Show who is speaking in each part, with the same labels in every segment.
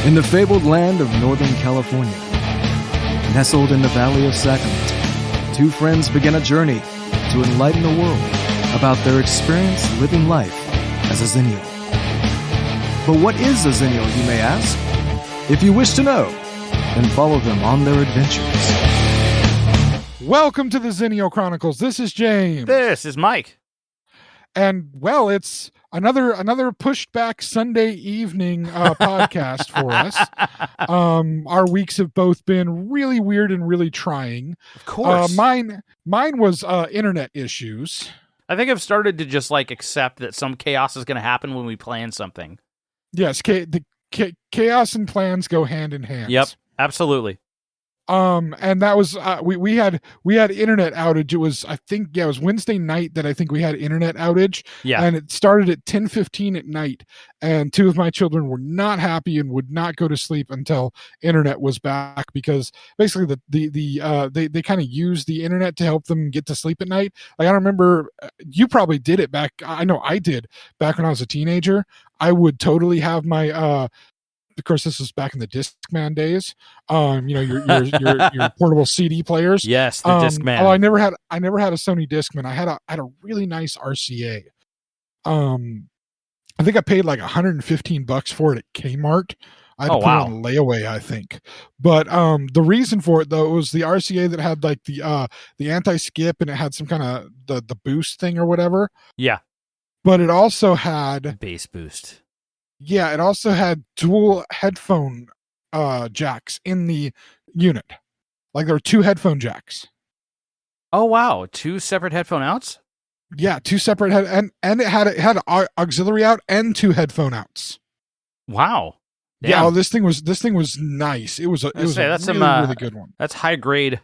Speaker 1: In the fabled land of Northern California, nestled in the Valley of Sacramento, two friends begin a journey to enlighten the world about their experience living life as a Xennial. But what is a Xennial, you may ask? If you wish to know, then follow them on their adventures.
Speaker 2: Welcome to the Xennial Chronicles. This is James.
Speaker 3: This is Mike.
Speaker 2: And, well, it's another pushed back Sunday evening podcast for us. Our weeks have both been really weird and really trying.
Speaker 3: Of course.
Speaker 2: Mine was internet issues.
Speaker 3: I think I've started to just accept that some chaos is going to happen when we plan something.
Speaker 2: Yes, chaos and plans go hand in hand.
Speaker 3: Yep, absolutely.
Speaker 2: And that was we had internet outage. It was it was Wednesday night that I think we had internet outage.
Speaker 3: Yeah.
Speaker 2: And it started at 10:15 at night, and two of my children were not happy and would not go to sleep until internet was back, because basically they kind of used the internet to help them get to sleep at night. I remember you probably did it back. I know I did back when I was a teenager. I would totally have my of course, this was back in the Discman days. Your portable CD players.
Speaker 3: Yes, the Discman.
Speaker 2: Oh, I never had a Sony Discman. I had a really nice RCA. I think I paid like $115 for it at Kmart. I had to put it on layaway, I think. But the reason for it, though, was the RCA that had like the anti-skip, and it had some kind of the boost thing or whatever.
Speaker 3: Yeah.
Speaker 2: But it also had
Speaker 3: bass boost.
Speaker 2: Yeah, it also had dual headphone jacks in the unit. Like there were two headphone jacks.
Speaker 3: Oh wow, two separate headphone outs?
Speaker 2: Yeah, two separate and it had auxiliary out and two headphone outs.
Speaker 3: Wow. Damn.
Speaker 2: Yeah, this thing was nice. It was a really good one.
Speaker 3: That's high grade.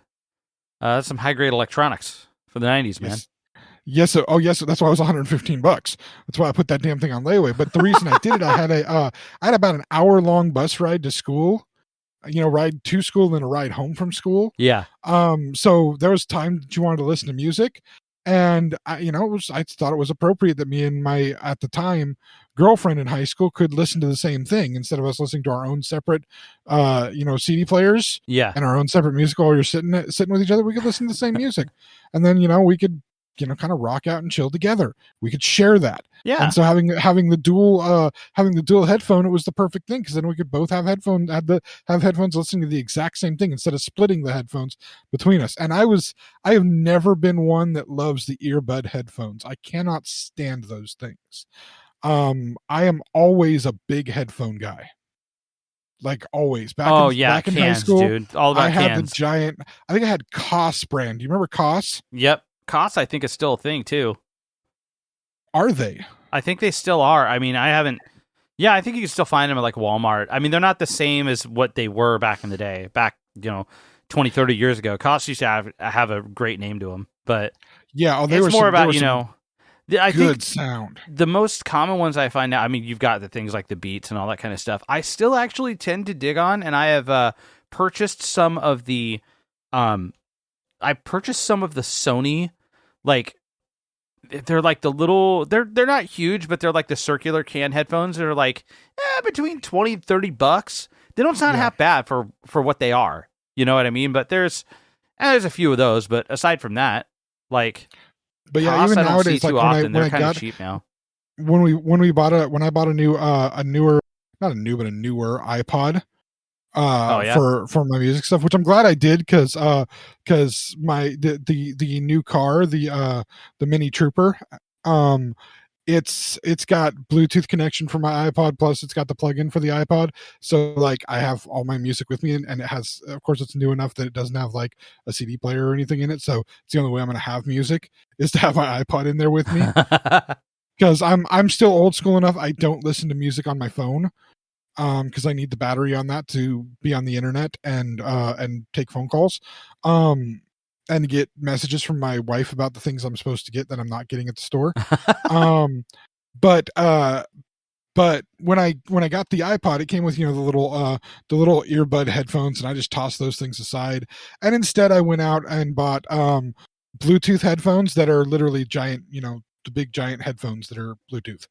Speaker 3: That's some high grade electronics for the 90s, man.
Speaker 2: Yes. Yes. That's why it was $115. That's why I put that damn thing on layaway. But the reason I did it, I had about an hour-long bus ride to school. Ride to school and then a ride home from school.
Speaker 3: Yeah.
Speaker 2: So there was time that you wanted to listen to music, and I thought it was appropriate that me and my, at the time, girlfriend in high school could listen to the same thing instead of us listening to our own separate, CD players.
Speaker 3: Yeah.
Speaker 2: And our own separate music while you're sitting with each other. We could listen to the same music, and then we could kind of rock out and chill together. We could share that.
Speaker 3: Yeah.
Speaker 2: And so having the dual headphone, it was the perfect thing, because then we could both have headphones listening to the exact same thing instead of splitting the headphones between us. And I have never been one that loves the earbud headphones. I cannot stand those things. I am always a big headphone guy. Like always. Back in high school,
Speaker 3: dude. All about
Speaker 2: I had
Speaker 3: cans.
Speaker 2: the giant. I think I had Koss brand. Do you remember Koss?
Speaker 3: Yep. Koss, I think, is still a thing too.
Speaker 2: Are they?
Speaker 3: I think they still are. I mean, I haven't. Yeah, I think you can still find them at Walmart. I mean, they're not the same as what they were back in the day. Back 20, 30 years ago. Koss used to have a great name to them, but
Speaker 2: yeah,
Speaker 3: it's more about I
Speaker 2: good
Speaker 3: think
Speaker 2: sound.
Speaker 3: The most common ones I find out. I mean, you've got the things like the Beats and all that kind of stuff. I still actually tend to dig on, and I have purchased some of the. I purchased some of the Sony, they're like the little, they're not huge, but they're like the circular can headphones that are between $20 and $30. They don't sound half bad for what they are. You know what I mean? But there's a few of those, but aside from that,
Speaker 2: but yeah,
Speaker 3: Koss,
Speaker 2: even
Speaker 3: I don't
Speaker 2: nowadays,
Speaker 3: see too often. They're kind of cheap now.
Speaker 2: When I bought a newer iPod, for my music stuff, which I'm glad I did, because my the new car, the Mini Trooper, it's got Bluetooth connection for my iPod, plus it's got the plug-in for the iPod, so I have all my music with me, and it has, of course, it's new enough that it doesn't have a CD player or anything in it, so it's the only way I'm going to have music is to have my iPod in there with me, because I'm still old school enough. I don't listen to music on my phone, because I need the battery on that to be on the internet and take phone calls, and get messages from my wife about the things I'm supposed to get that I'm not getting at the store. But when I got the iPod, it came with the little earbud headphones, and I just tossed those things aside, and instead I went out and bought Bluetooth headphones that are literally giant, the big giant headphones that are Bluetooth.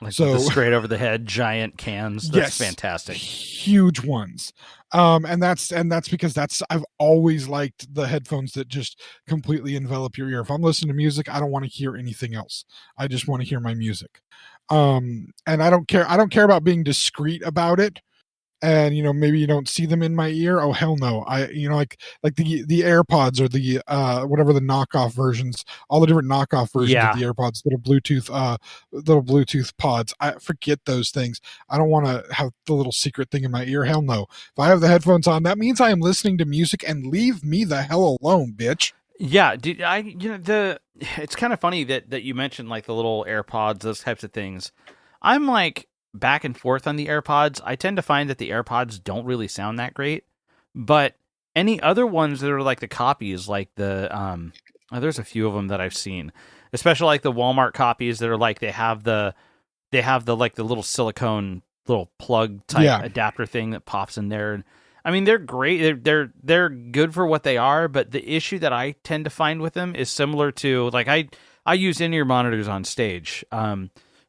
Speaker 3: Like the straight over the head giant cans. That's fantastic.
Speaker 2: Huge ones. And that's because I've always liked the headphones that just completely envelop your ear. If I'm listening to music, I don't want to hear anything else. I just want to hear my music. And I don't care about being discreet about it. And maybe you don't see them in my ear. Oh hell no! Like the AirPods or the whatever the knockoff versions, all the different knockoff versions of the AirPods, little Bluetooth pods. I forget those things. I don't want to have the little secret thing in my ear. Hell no! If I have the headphones on, that means I am listening to music, and leave me the hell alone, bitch.
Speaker 3: Yeah, dude. It's kind of funny that you mentioned like the little AirPods, those types of things. I'm like back and forth on the AirPods. I tend to find that the AirPods don't really sound that great, but any other ones that are like the copies, like the there's a few of them that I've seen, especially like the Walmart copies that are like they have the like the little silicone little plug type adapter thing that pops in there. And I mean, they're great. They're good for what they are, but the issue that I tend to find with them is similar to like I use in-ear monitors on stage.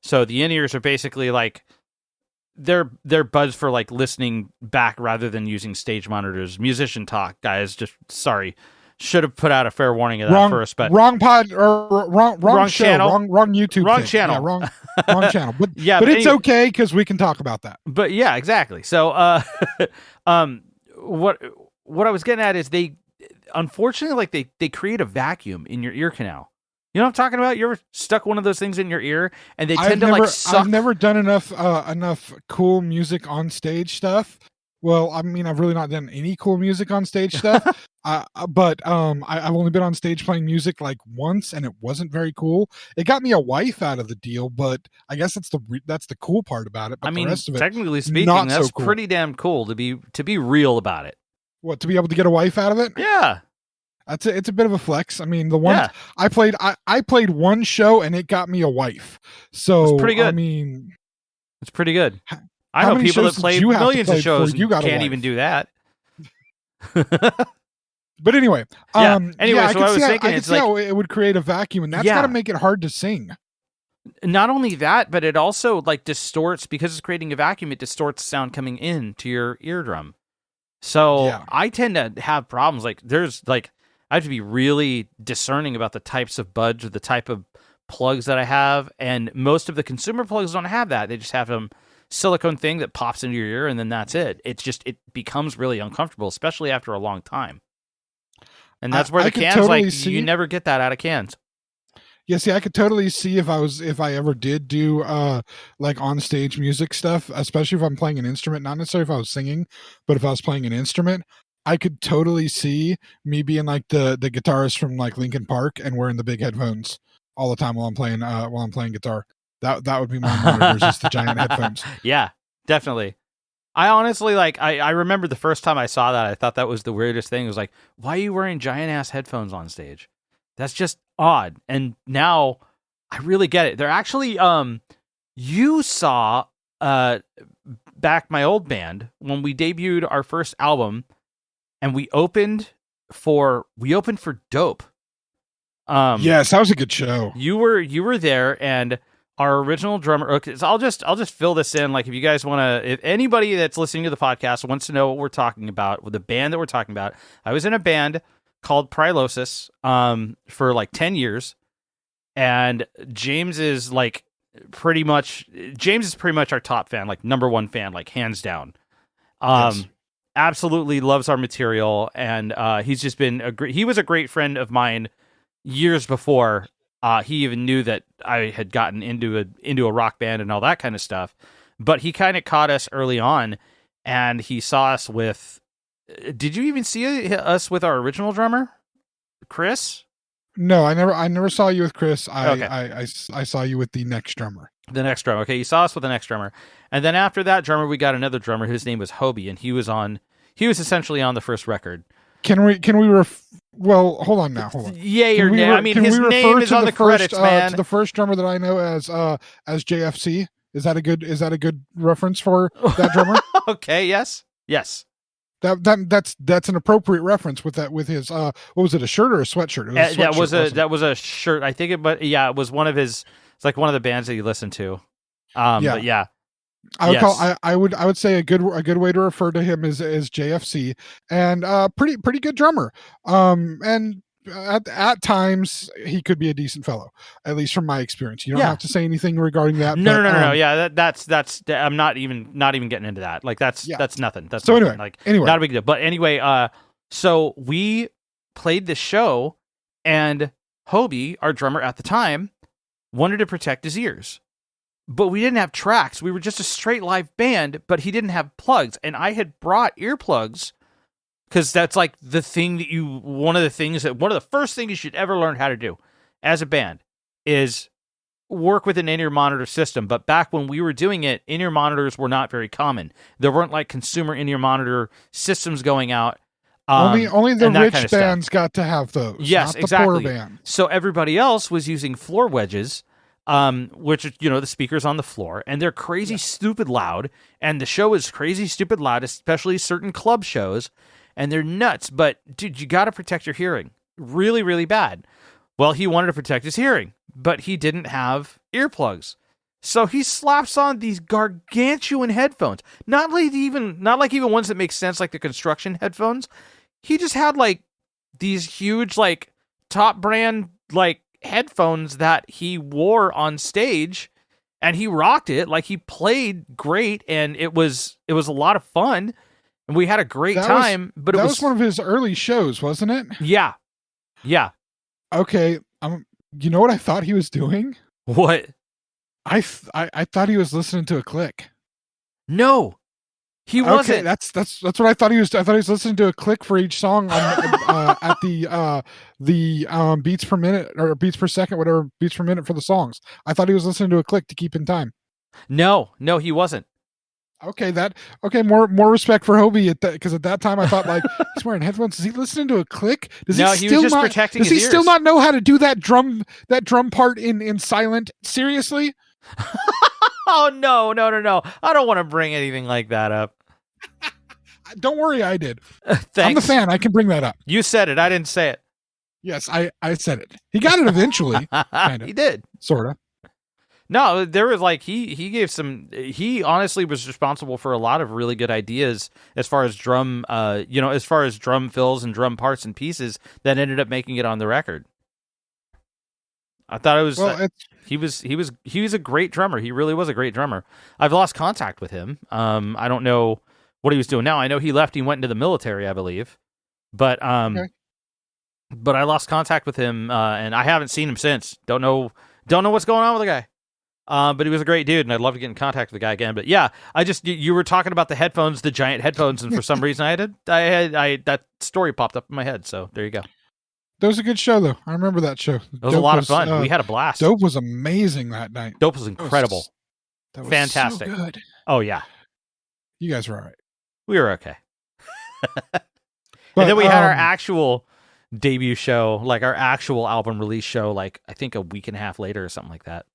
Speaker 3: So the in-ears are basically like they're buds for like listening back rather than using stage monitors. Musician talk, guys. Just sorry, should have put out a fair warning of that first. But
Speaker 2: wrong pod or wrong show,
Speaker 3: channel,
Speaker 2: wrong YouTube,
Speaker 3: wrong
Speaker 2: thing.
Speaker 3: channel,
Speaker 2: wrong channel. But but it's okay because we can talk about that.
Speaker 3: But yeah, exactly. So what I was getting at is they unfortunately like they create a vacuum in your ear canal. You know what I'm talking about? You ever stuck one of those things in your ear and they tend to like suck?
Speaker 2: I've never done enough cool music on stage stuff. Well, I mean, I've really not done any cool music on stage stuff. But I've only been on stage playing music like once, and it wasn't very cool. It got me a wife out of the deal, but I guess that's the cool part about it. But
Speaker 3: I mean,
Speaker 2: the rest of it,
Speaker 3: technically speaking, that's
Speaker 2: cool.
Speaker 3: Pretty damn cool to be real about it.
Speaker 2: What, to be able to get a wife out of it?
Speaker 3: Yeah.
Speaker 2: It's a bit of a flex. I mean, the one I played one show and it got me a wife. So
Speaker 3: it's pretty good.
Speaker 2: I mean,
Speaker 3: it's pretty good. I know people that play millions of shows and can't even do that.
Speaker 2: But anyway,
Speaker 3: so what I was thinking is like
Speaker 2: how it would create a vacuum, and that's got to make it hard to sing.
Speaker 3: Not only that, but it also like distorts, because it's creating a vacuum. It distorts sound coming in to your eardrum. So I tend to have problems. Like I have to be really discerning about the types of buds or the type of plugs that I have. And most of the consumer plugs don't have that. They just have some silicone thing that pops into your ear, and then that's it. It becomes really uncomfortable, especially after a long time. And that's where the cans, totally you never get that out of cans.
Speaker 2: Yeah, see, I could totally see if I ever did do like on stage music stuff, especially if I'm playing an instrument, not necessarily if I was singing, but if I was playing an instrument, I could totally see me being like the guitarist from like Linkin Park and wearing the big headphones all the time while I'm playing guitar. That would be my monitor, just the giant headphones.
Speaker 3: Yeah, definitely. I honestly I remember the first time I saw that, I thought that was the weirdest thing. It was like, why are you wearing giant ass headphones on stage? That's just odd. And now I really get it. They're actually you saw back my old band when we debuted our first album, and we opened for Dope.
Speaker 2: Yes, that was a good show.
Speaker 3: You were there, and our original drummer. Okay, so I'll just fill this in. Like, if you guys want to, if anybody that's listening to the podcast wants to know what we're talking about, with the band that we're talking about, I was in a band called Prylosis for like 10 years, and James is pretty much our top fan, like number one fan, like hands down. Yes. Absolutely loves our material, and he's just been he was a great friend of mine years before he even knew that I had gotten into a rock band and all that kind of stuff. But he kind of caught us early on, and he saw us with. Did you even see us with our original drummer, Chris?
Speaker 2: No, I never saw you with Chris.
Speaker 3: Okay.
Speaker 2: I saw you with the next drummer.
Speaker 3: The next drummer. Okay, you saw us with the next drummer, and then after that drummer, we got another drummer. His name was Hobie, and he was essentially on the first record.
Speaker 2: Can we? Well, hold on now. Hold on.
Speaker 3: Yay or nay? I mean, his name is on the credits, man.
Speaker 2: To the first drummer that I know as JFC. Is that a good reference for that drummer?
Speaker 3: Okay. Yes.
Speaker 2: That's an appropriate reference with his what was it, a shirt or a sweatshirt?
Speaker 3: That was a shirt. I think it was one of his. It's like one of the bands that you listen to. But yeah.
Speaker 2: I would I would say a good way to refer to him is JFC, and pretty good drummer. And at times he could be a decent fellow, at least from my experience. You don't have to say anything regarding that.
Speaker 3: No. Yeah, that's I'm not even getting into that. Like that's nothing. That's
Speaker 2: so
Speaker 3: nothing. Anyway, not a big deal. But anyway, so we played this show, and Hobie, our drummer at the time, wanted to protect his ears. But we didn't have tracks. We were just a straight live band, but he didn't have plugs. And I had brought earplugs because that's like the thing that one of the first things you should ever learn how to do as a band is work with an in-ear monitor system. But back when we were doing it, in-ear monitors were not very common. There weren't like consumer in-ear monitor systems going out.
Speaker 2: Only the rich bands got to have those.
Speaker 3: Yes,
Speaker 2: not
Speaker 3: exactly.
Speaker 2: The poor bands.
Speaker 3: So everybody else was using floor wedges. Which are, the speakers on the floor, and they're crazy stupid loud, and the show is crazy stupid loud, especially certain club shows, and they're nuts. But dude, you got to protect your hearing really, really bad. Well, he wanted to protect his hearing, but he didn't have earplugs, so he slaps on these gargantuan headphones. Not like even ones that make sense, like the construction headphones. He just had like these huge, like top brand, like headphones that he wore on stage, and he rocked it. Like, he played great, and it was a lot of fun, and we had a great time. But it was
Speaker 2: one of his early shows, wasn't it?
Speaker 3: Yeah.
Speaker 2: Okay. You know what I thought he was doing?
Speaker 3: What?
Speaker 2: I thought he was listening to a click.
Speaker 3: No, he wasn't.
Speaker 2: Okay, that's what I thought he was. I thought he was listening to a click for each song on, at the beats per minute or beats per second, whatever beats per minute for the songs. I thought he was listening to a click to keep in time.
Speaker 3: No, he wasn't.
Speaker 2: Okay, more respect for Hobie because at that time I thought, like, he's wearing headphones. Is he listening to a click?
Speaker 3: He was just protecting his ears.
Speaker 2: Does he still not know how to do that drum part in silent? Seriously?
Speaker 3: Oh no! I don't want to bring anything like that up.
Speaker 2: Don't worry, I did.
Speaker 3: Thanks.
Speaker 2: I'm the fan. I can bring that up.
Speaker 3: You said it. I didn't say it.
Speaker 2: Yes, I said it. He got it eventually. Kind of.
Speaker 3: He did.
Speaker 2: Sort of.
Speaker 3: No, there was like he gave some. He honestly was responsible for a lot of really good ideas as far as drum, as far as drum fills and drum parts and pieces that ended up making it on the record. I thought it was. Well, he was a great drummer. He really was a great drummer. I've lost contact with him. I don't know what he was doing now. I know he left. He went into the military, I believe. But okay. But I lost contact with him, and I haven't seen him since. Don't know what's going on with the guy. But he was a great dude, and I'd love to get in contact with the guy again. But yeah, you were talking about the headphones, the giant headphones, and for some reason that story popped up in my head. So there you go.
Speaker 2: That was a good show, though. I remember that show.
Speaker 3: It was a lot of fun. We had a blast.
Speaker 2: Dope was amazing that night.
Speaker 3: Dope was incredible.
Speaker 2: That was
Speaker 3: fantastic.
Speaker 2: So good.
Speaker 3: Oh yeah,
Speaker 2: you guys were all right.
Speaker 3: We were okay. And then we had our actual debut show, like our actual album release show, like I think a week and a half later or something like that.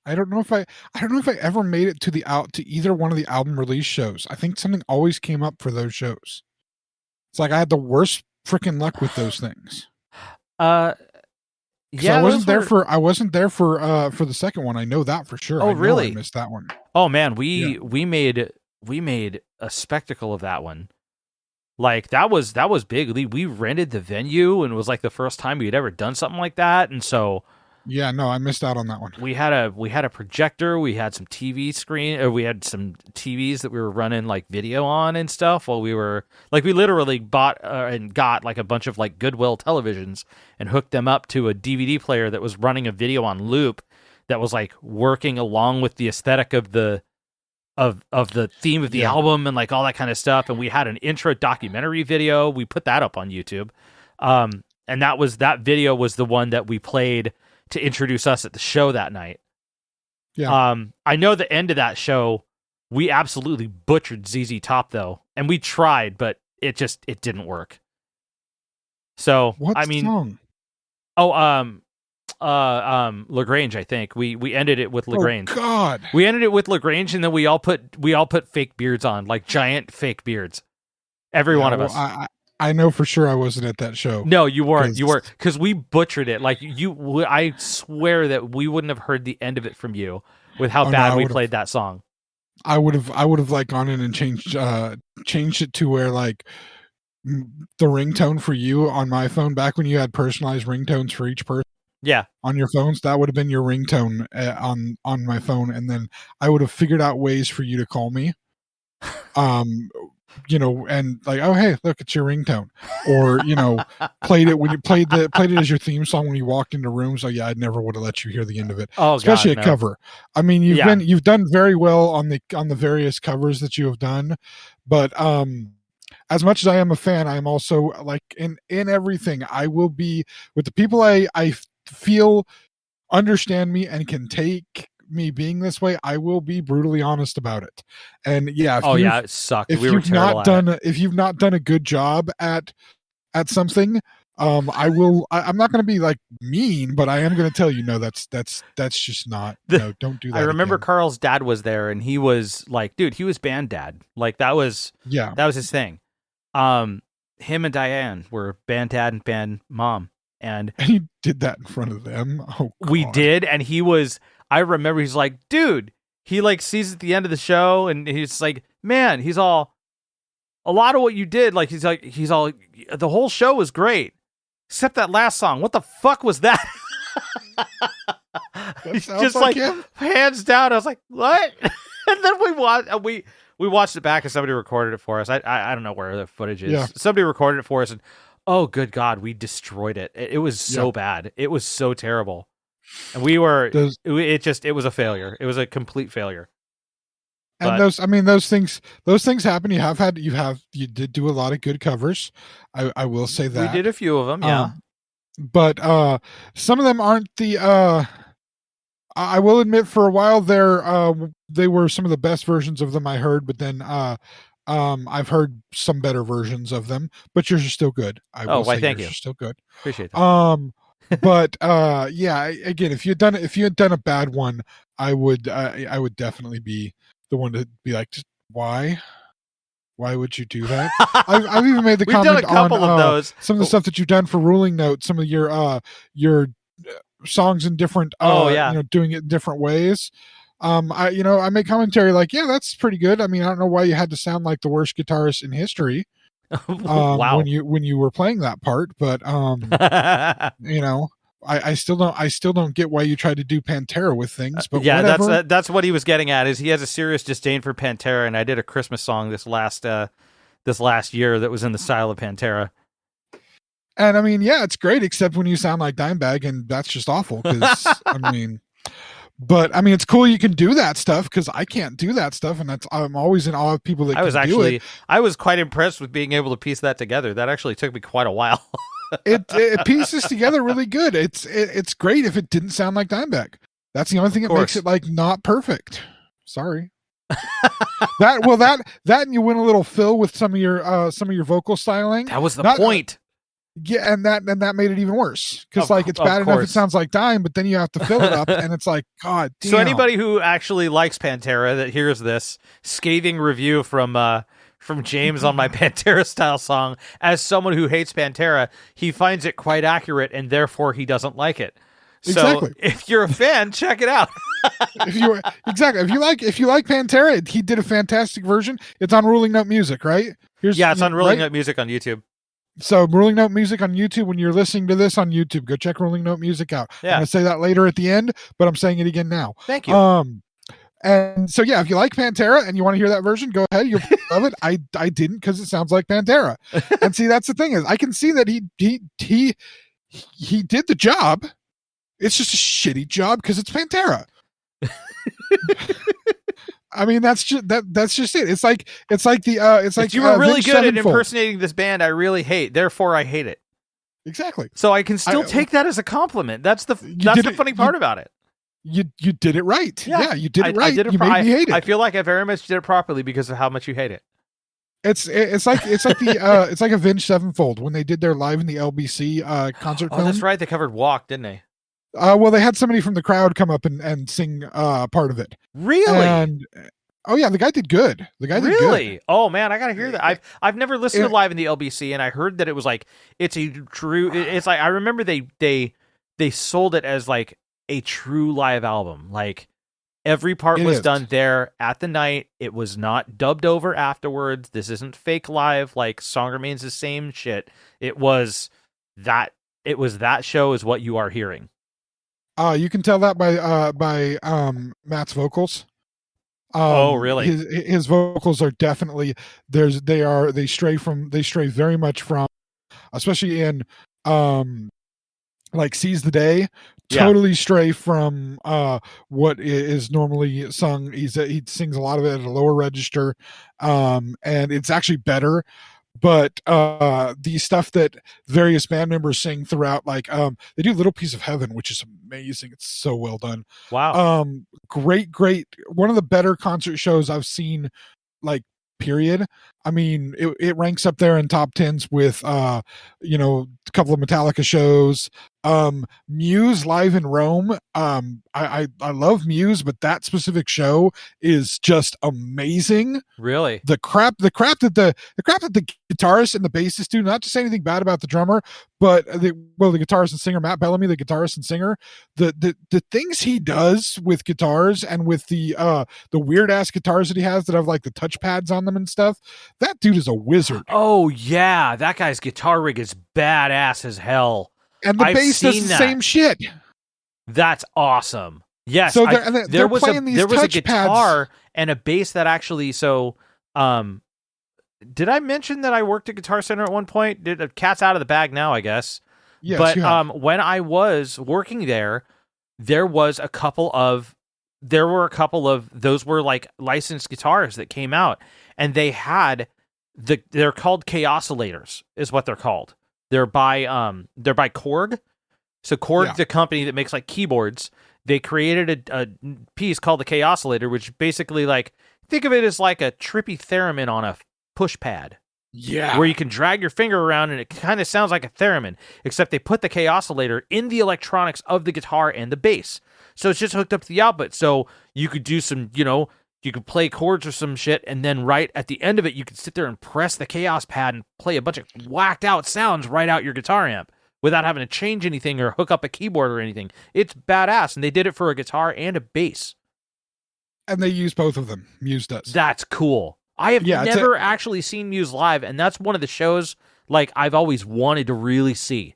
Speaker 2: I don't know if I ever made it to either one of the album release shows. I think something always came up for those shows. It's like I had the worst freaking luck with those things.
Speaker 3: Yeah,
Speaker 2: I wasn't there for the second one. I know that for sure.
Speaker 3: Oh, really?
Speaker 2: I missed that one.
Speaker 3: Oh man, we made a spectacle of that one. Like that was big. We rented the venue, and it was like the first time we had ever done something like that, and so.
Speaker 2: Yeah, no, I missed out on that one.
Speaker 3: We had a projector, we had some TV screen, or we had some TVs that we were running like video on and stuff while we were like, we literally bought and got like a bunch of like Goodwill televisions and hooked them up to a DVD player that was running a video on loop that was like working along with the aesthetic of the theme of the album and like all that kind of stuff. And we had an intro documentary video. We put that up on YouTube. And that video was the one that we played to introduce us at the show that night.
Speaker 2: Yeah.
Speaker 3: I know the end of that show, we absolutely butchered ZZ Top though, and we tried, but it didn't work. So
Speaker 2: what song?
Speaker 3: LaGrange, I think we ended it with LaGrange.
Speaker 2: Oh God,
Speaker 3: we ended it with LaGrange, and then we all put fake beards on, like giant fake beards. Every one of us.
Speaker 2: I know for sure I wasn't at that show.
Speaker 3: No, you weren't. You weren't, because we butchered it. Like I swear that we wouldn't have heard the end of it from you. with how bad we played that song.
Speaker 2: I would have like gone in and changed it to where like the ringtone for you on my phone, back when you had personalized ringtones for each person.
Speaker 3: Yeah.
Speaker 2: On your phones, that would have been your ringtone on my phone, and then I would have figured out ways for you to call me. And like, oh hey, look, it's your ringtone, or played it when you played it as your theme song when you walked into rooms. Oh yeah, I never would have let you hear the end of it.
Speaker 3: Oh,
Speaker 2: especially
Speaker 3: God,
Speaker 2: a cover. I mean, you've done very well on the various covers that you have done, but as much as I am a fan, I am also like in everything. I will be with the people I feel understand me and can take me being this way. I will be brutally honest about it. And yeah,
Speaker 3: it sucked. If you've not
Speaker 2: done a good job at something, I'm not going to be like mean, but I am going to tell you, no, that's just not. No, don't do that.
Speaker 3: I remember
Speaker 2: again.
Speaker 3: Carl's dad was there, and he was like, dude, he was band dad. Like that was his thing. Him and Diane were band dad and band mom. And
Speaker 2: he did that in front of them. Oh, God.
Speaker 3: We did. And I remember he's like, dude, he like sees at the end of the show and he's like, man, he's all, a lot of what you did. Like, he's all, the whole show was great. Except that last song. What the fuck was that? Just like him? Hands down. I was like, what? And then we watched it back and somebody recorded it for us. I don't know where the footage is. Yeah. Somebody recorded it for us and oh, good God, we destroyed it. It was so bad. It was so terrible. And we were, it was a failure. It was a complete failure.
Speaker 2: And those things happen. You did do a lot of good covers. I will say that.
Speaker 3: We did a few of them, yeah.
Speaker 2: But some of them aren't the, I will admit for a while there, they were some of the best versions of them I heard, but then, I've heard some better versions of them, but yours are still good.
Speaker 3: Thank you.
Speaker 2: Are still good.
Speaker 3: Appreciate that.
Speaker 2: But yeah, again, if you had done a bad one, I would definitely be the one to be like, just why would you do that? I've even made the comment
Speaker 3: done a couple
Speaker 2: on
Speaker 3: of those.
Speaker 2: Some of the stuff that you've done for Ruling Note, some of your songs in different doing it in different ways. I make commentary like, yeah, that's pretty good. I mean, I don't know why you had to sound like the worst guitarist in history.
Speaker 3: Wow.
Speaker 2: When you were playing that part, but I still don't get why you tried to do Pantera with things. But
Speaker 3: yeah,
Speaker 2: whatever.
Speaker 3: that's what he was getting at. Is he has a serious disdain for Pantera, and I did a Christmas song this last year that was in the style of Pantera.
Speaker 2: And I mean, yeah, it's great, except when you sound like Dimebag, and that's just awful. Because But I mean, it's cool you can do that stuff, because I can't do that stuff, and I'm always in awe of people that can do it.
Speaker 3: I was quite impressed with being able to piece that together. That actually took me quite a while.
Speaker 2: it pieces together really good. It's great if it didn't sound like Dimebag. That's the only thing that makes it like not perfect. Sorry. that and you went a little fill with some of your vocal styling.
Speaker 3: That was the point.
Speaker 2: Yeah, and that made it even worse, because like it's bad enough it sounds like Dime, but then you have to fill it up, and it's like, God damn.
Speaker 3: So anybody who actually likes Pantera that hears this scathing review from James on my Pantera style song, as someone who hates Pantera, he finds it quite accurate, and therefore he doesn't like it. So if you're a fan, check it out.
Speaker 2: If you like Pantera, he did a fantastic version. It's on Ruling Note Music, right?
Speaker 3: It's on Ruling Note Music on YouTube.
Speaker 2: So Ruling Note Music on YouTube, when you're listening to this on YouTube, go check Ruling Note Music out. Yeah. I'm going to say that later at the end, but I'm saying it again now.
Speaker 3: Thank you.
Speaker 2: And so, yeah, if you like Pantera and you want to hear that version, go ahead. You'll love it. I didn't, because it sounds like Pantera. And see, that's the thing, is I can see that he did the job. It's just a shitty job because it's Pantera. I mean, that's just it. It's like you
Speaker 3: were really good at impersonating this band I really hate, therefore I hate it.
Speaker 2: Exactly.
Speaker 3: So I can still take that as a compliment. That's the funny part about it.
Speaker 2: You did it right. Yeah, you did it right. You made me hate it.
Speaker 3: I feel like I very much did it properly because of how much you hate it.
Speaker 2: It's like Avenged Sevenfold when they did their live in the LBC concert film.
Speaker 3: That's right. They covered Walk, didn't they?
Speaker 2: Well, they had somebody from the crowd come up and sing part of it.
Speaker 3: Really?
Speaker 2: And oh yeah, the guy did good.
Speaker 3: Really? Oh man, I gotta hear that. I've never listened to live in the LBC, and I heard that it was like it's like I remember they sold it as like a true live album. Like Every part was done there at the night. It was not dubbed over afterwards. This isn't fake live. Like, song remains the same shit. It was that show is what you are hearing.
Speaker 2: You can tell that by Matt's vocals.
Speaker 3: Oh, really?
Speaker 2: His vocals are definitely they stray very much from, especially in like Seize the Day, totally stray from what is normally sung. He sings a lot of it at a lower register, and it's actually better. But the stuff that various band members sing throughout, like they do Little Piece of Heaven, which is amazing. It's so well done.
Speaker 3: Wow.
Speaker 2: Great. One of the better concert shows I've seen, like, period. I mean, it ranks up there in top 10s with a couple of Metallica shows. Muse live in Rome. I love Muse, but that specific show is just amazing.
Speaker 3: Really?
Speaker 2: The crap that the guitarist and the bassist do, not to say anything bad about the drummer, but the guitarist and singer, Matt Bellamy, the guitarist and singer, the things he does with guitars and with the weird ass guitars that he has that have like the touch pads on them and stuff. That dude is a wizard.
Speaker 3: Oh yeah, that guy's guitar rig is badass as hell.
Speaker 2: And the bass does the same shit.
Speaker 3: That's awesome. Yes,
Speaker 2: so
Speaker 3: there was a guitar and a bass that actually. So, did I mention that I worked at Guitar Center at one point? Cat's out of the bag now, I guess.
Speaker 2: Yes,
Speaker 3: but when I was working there, there were a couple of those were like licensed guitars that came out, and they had they're called Oscillators is what they're called. They're by Korg. So Korg, the company that makes like keyboards, they created a piece called the Oscillator, which basically, like, think of it as like a trippy theremin on a push pad.
Speaker 2: Yeah.
Speaker 3: Where you can drag your finger around and it kind of sounds like a theremin, except they put the Oscillator in the electronics of the guitar and the bass. So it's just hooked up to the output. So you could do some, you could play chords or some shit, and then right at the end of it, you could sit there and press the Chaos pad and play a bunch of whacked out sounds right out your guitar amp without having to change anything or hook up a keyboard or anything. It's badass, and they did it for a guitar and a bass.
Speaker 2: And they use both of them. Muse does.
Speaker 3: That's cool. I have never actually seen Muse live, and that's one of the shows like I've always wanted to really see.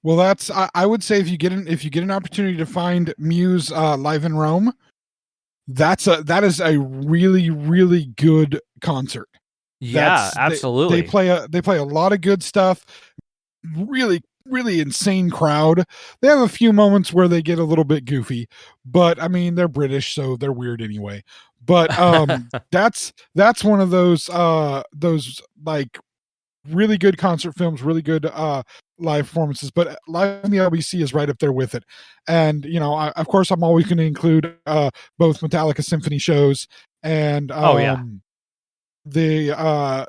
Speaker 2: Well, that's I would say if you get an opportunity to find Muse live in Rome, that is a really, really good concert.
Speaker 3: Yeah, absolutely.
Speaker 2: They play a lot of good stuff. Really, really insane crowd. They have a few moments where they get a little bit goofy, but I mean, they're British, so they're weird anyway. But that's one of those like really good concert films, really good live performances. But Live in the LBC is right up there with it. And of course, I'm always going to include both Metallica symphony shows and the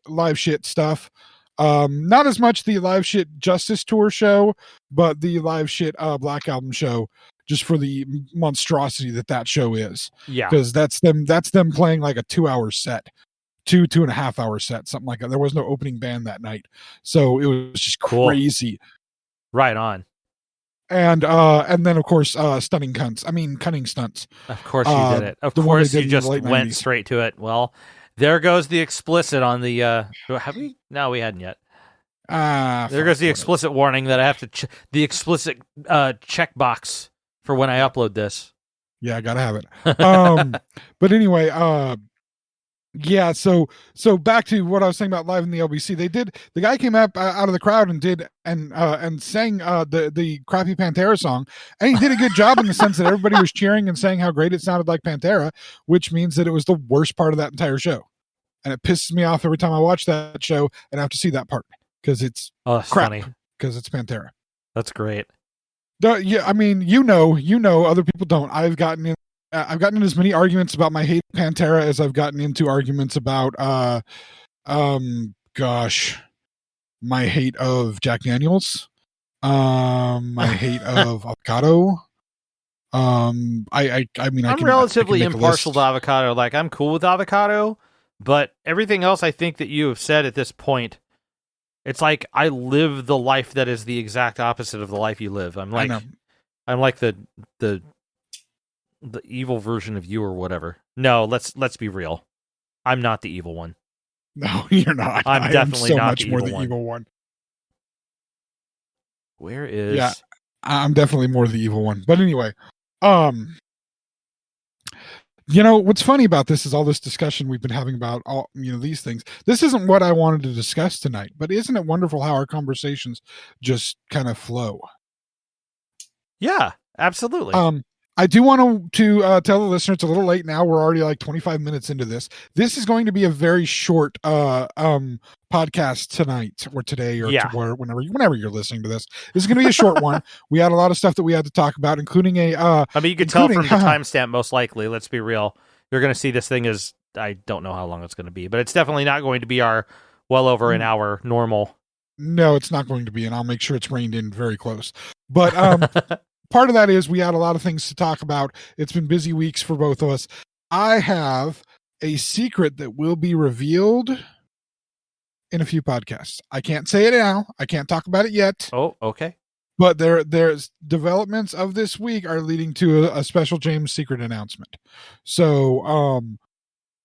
Speaker 2: live shit stuff. Not as much the live shit Justice Tour show, but the live shit Black Album show, just for the monstrosity that show is.
Speaker 3: Yeah.
Speaker 2: Because that's them playing like a 2-hour set, 2.5 hour set, something like that. There was no opening band that night. So it was just crazy.
Speaker 3: Right on.
Speaker 2: And then of course cunning stunts.
Speaker 3: Of course you did it. Of course you just went straight to it. Well, there goes the explicit on the have we? No, we hadn't yet. There goes the explicit warning that I have to the explicit checkbox for when I upload this.
Speaker 2: Yeah, I gotta have it. But anyway, yeah. So back to what I was saying about Live in the LBC. The guy came up out of the crowd and sang the crappy Pantera song, and he did a good job in the sense that everybody was cheering and saying how great it sounded like Pantera, which means that it was the worst part of that entire show. And it pisses me off every time I watch that show and I have to see that part because it's crap. Because it's Pantera.
Speaker 3: That's great.
Speaker 2: Yeah, I mean, other people don't. I've gotten in as many arguments about my hate of Pantera as I've gotten into arguments about my hate of Jack Daniels, my hate of avocado. I mean,
Speaker 3: I'm relatively impartial to avocado. Like, I'm cool with avocado, but everything else I think that you have said at this point, it's like I live the life that is the exact opposite of the life you live. I'm like the The evil version of you or whatever. No, let's be real. I'm not the evil one.
Speaker 2: No, you're not.
Speaker 3: I'm definitely not the evil one.
Speaker 2: Evil one.
Speaker 3: Where is...
Speaker 2: Yeah, I'm definitely more the evil one. But anyway, what's funny about this is all this discussion we've been having about all, these things. This isn't what I wanted to discuss tonight, but isn't it wonderful how our conversations just kind of flow?
Speaker 3: Yeah, absolutely.
Speaker 2: I do want to tell the listener it's a little late now. We're already like 25 minutes into this. This is going to be a very short podcast tonight or today or whenever you're listening to this. This is going to be a short one. We had a lot of stuff that we had to talk about, including you could
Speaker 3: tell from the timestamp, most likely. Let's be real. You're going to see this thing as, I don't know how long it's going to be, but it's definitely not going to be our well over an hour normal.
Speaker 2: No, it's not going to be, and I'll make sure it's reined in very close. But part of that is we had a lot of things to talk about. It's been busy weeks for both of us. I have a secret that will be revealed in a few podcasts. I can't say it now. I can't talk about it yet.
Speaker 3: Oh, okay.
Speaker 2: But there's developments of this week are leading to a special James secret announcement. So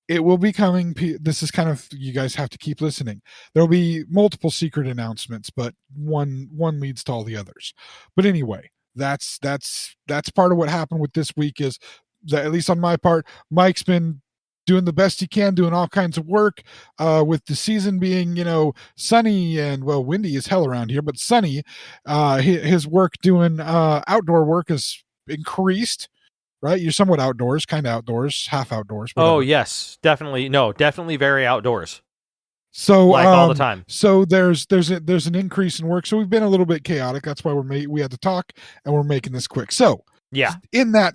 Speaker 2: it will be coming. This is kind of, you guys have to keep listening. There'll be multiple secret announcements, but one leads to all the others. But anyway, that's part of what happened with this week is that, at least on my part, Mike's been doing the best he can, doing all kinds of work with the season being, sunny and, well, windy as hell around here, but sunny. His work doing outdoor work has increased, right? You're somewhat outdoors, kind of outdoors, half outdoors. Whatever.
Speaker 3: Oh, yes, definitely. No, definitely very outdoors.
Speaker 2: So
Speaker 3: like all the time.
Speaker 2: So there's an increase in work. So we've been a little bit chaotic. That's why we had to talk, and we're making this quick. So
Speaker 3: yeah,
Speaker 2: in that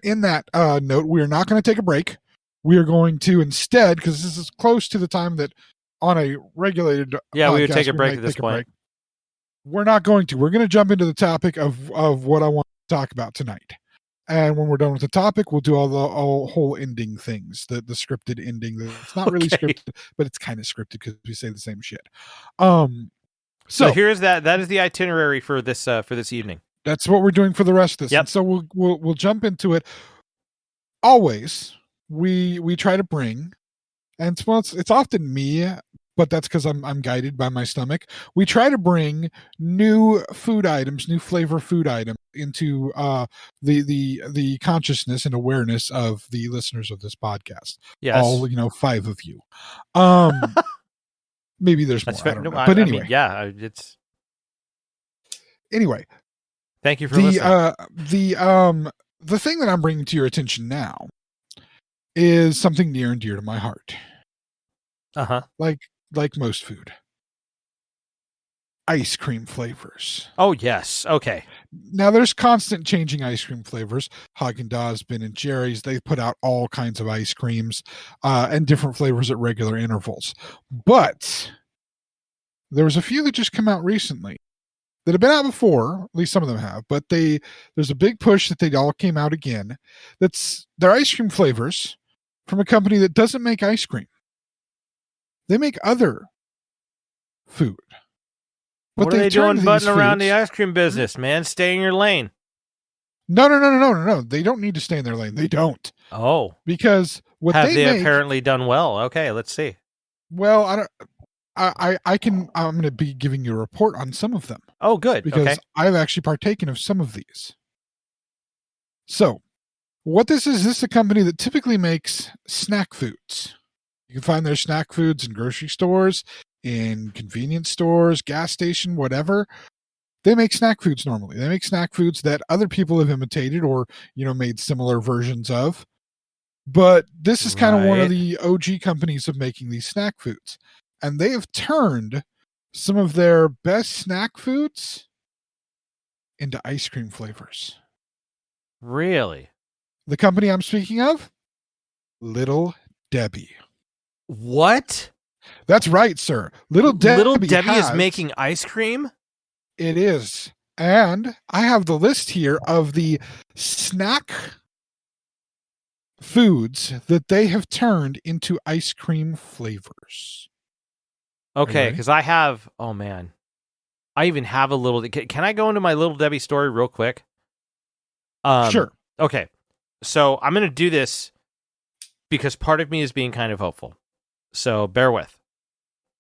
Speaker 2: note, we are not going to take a break. We are going to instead, because this is close to the time that on a regulated
Speaker 3: podcast, we would take a break at this point.
Speaker 2: We're not going to. We're going to jump into the topic of what I want to talk about tonight. And when we're done with the topic, we'll do all the whole ending things, the scripted ending. It's not really scripted, but it's kind of scripted because we say the same shit. So
Speaker 3: here's that. That is the itinerary for this evening.
Speaker 2: That's what we're doing for the rest of this.
Speaker 3: Yep.
Speaker 2: And so we'll jump into it. Always, we try to bring, and it's often me, but that's because I'm guided by my stomach. We try to bring new food items, new flavor food items into the consciousness and awareness of the listeners of this podcast.
Speaker 3: Yes.
Speaker 2: All 5 of you. Maybe there's more. I don't know. But anyway,
Speaker 3: it's
Speaker 2: anyway.
Speaker 3: Thank you for listening.
Speaker 2: The thing that I'm bringing to your attention now is something near and dear to my heart. Like most food. Ice cream flavors.
Speaker 3: Oh, yes. Okay.
Speaker 2: Now, there's constant changing ice cream flavors. Haagen-Dazs, Ben & Jerry's, they put out all kinds of ice creams and different flavors at regular intervals. But there was a few that just come out recently that have been out before, at least some of them have, but there's a big push that they all came out again. They're ice cream flavors from a company that doesn't make ice cream. They make other food.
Speaker 3: What are they doing butting around the ice cream business, man? Stay in your lane.
Speaker 2: No. They don't need to stay in their lane. They don't.
Speaker 3: Oh.
Speaker 2: Because what
Speaker 3: have they
Speaker 2: make,
Speaker 3: apparently done well. Okay, let's see.
Speaker 2: Well, I'm going to be giving you a report on some of them.
Speaker 3: Oh, good.
Speaker 2: Because I've actually partaken of some of these. So, what this is a company that typically makes snack foods. You can find their snack foods in grocery stores, in convenience stores, gas station, whatever. They make snack foods normally. They make snack foods that other people have imitated or, made similar versions of. But this is kind of one of the OG companies of making these snack foods. And they have turned some of their best snack foods into ice cream flavors.
Speaker 3: Really?
Speaker 2: The company I'm speaking of? Little Debbie.
Speaker 3: What?
Speaker 2: That's right, sir. Little Debbie
Speaker 3: is making ice cream?
Speaker 2: It is. And I have the list here of the snack foods that they have turned into ice cream flavors.
Speaker 3: Okay, because I have, oh man, I even have a little, can I go into my Little Debbie story real quick?
Speaker 2: Sure.
Speaker 3: Okay. So I'm going to do this because part of me is being kind of hopeful. So bear with.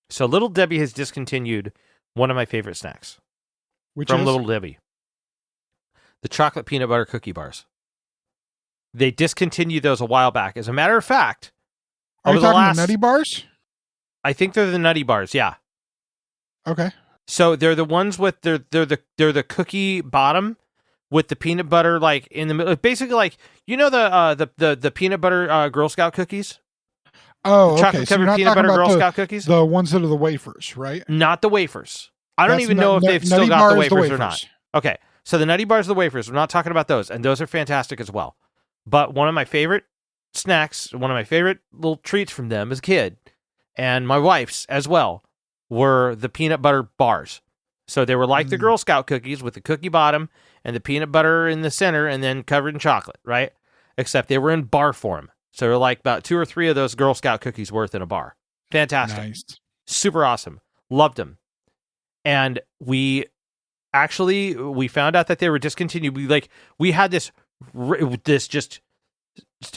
Speaker 3: So Little Debbie has discontinued one of my favorite snacks.
Speaker 2: Which
Speaker 3: from
Speaker 2: is?
Speaker 3: Little Debbie. The chocolate peanut butter cookie bars. They discontinued those a while back. As a matter of fact,
Speaker 2: Are you talking the Nutty Bars?
Speaker 3: I think they're the Nutty Bars, yeah.
Speaker 2: Okay.
Speaker 3: So they're the ones with they're the cookie bottom with the peanut butter like in the middle. Basically, like the peanut butter Girl Scout cookies.
Speaker 2: Oh,
Speaker 3: the chocolate covered peanut butter Girl Scout cookies.
Speaker 2: The ones that are the wafers, right?
Speaker 3: Not the wafers. I don't even know if they've still got the wafers or not. Okay, so the Nutty Bars are the wafers. We're not talking about those, and those are fantastic as well. But one of my favorite snacks, one of my favorite little treats from them as a kid, and my wife's as well, were the peanut butter bars. So they were like the Girl Scout cookies with the cookie bottom and the peanut butter in the center and then covered in chocolate, right? Except they were in bar form. So they're like about 2 or 3 of those Girl Scout cookies worth in a bar. Fantastic.
Speaker 2: Nice.
Speaker 3: Super awesome. Loved them. And we found out that they were discontinued. We had this just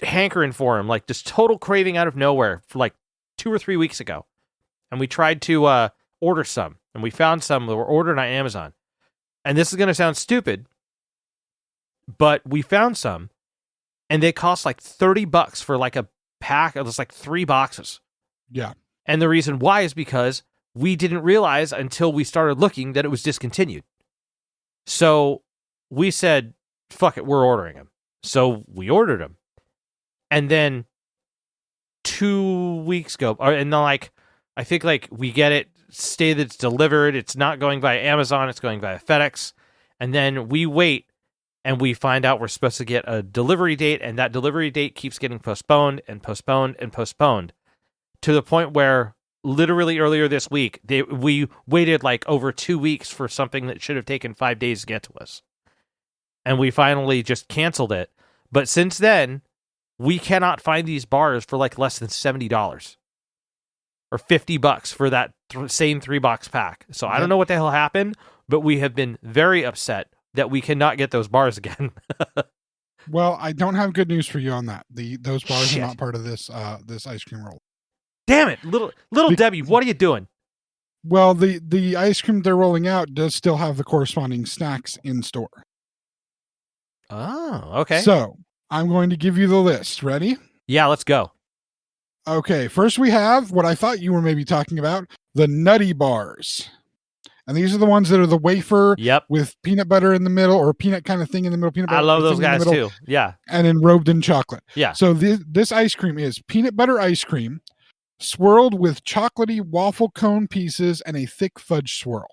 Speaker 3: hankering for them, like this total craving out of nowhere for like 2 or 3 weeks ago. And we tried to order some, and we found some that were ordered on Amazon. And this is going to sound stupid, but we found some, and they cost like $30 for like a pack. It was like 3 boxes.
Speaker 2: Yeah.
Speaker 3: And the reason why is because we didn't realize until we started looking that it was discontinued. So we said, fuck it, we're ordering them. So we ordered them. And then 2 weeks go, and then I think we get it, say that it's delivered. It's not going via Amazon. It's going via FedEx. And then we wait and we find out we're supposed to get a delivery date. And that delivery date keeps getting postponed and postponed and postponed to the point where literally earlier this week, we waited like over 2 weeks for something that should have taken 5 days to get to us. And we finally just canceled it. But since then, we cannot find these bars for like less than $70 or $50 for that same 3-box pack. So I don't know what the hell happened, but we have been very upset that we cannot get those bars again.
Speaker 2: Well, I don't have good news for you on that. Those bars are not part of this ice cream roll.
Speaker 3: Damn it, little Debbie, what are you doing?
Speaker 2: Well, the ice cream they're rolling out does still have the corresponding snacks in store.
Speaker 3: Oh, okay.
Speaker 2: So I'm going to give you the list. Ready?
Speaker 3: Yeah, let's go.
Speaker 2: Okay, first we have what I thought you were maybe talking about, the Nutty Bars. And these are the ones that are the wafer with peanut butter in the middle, or peanut kind of thing in the middle. Peanut butter.
Speaker 3: I love those guys too. Yeah.
Speaker 2: And enrobed in chocolate.
Speaker 3: Yeah.
Speaker 2: So this ice cream is peanut butter ice cream swirled with chocolatey waffle cone pieces and a thick fudge swirl.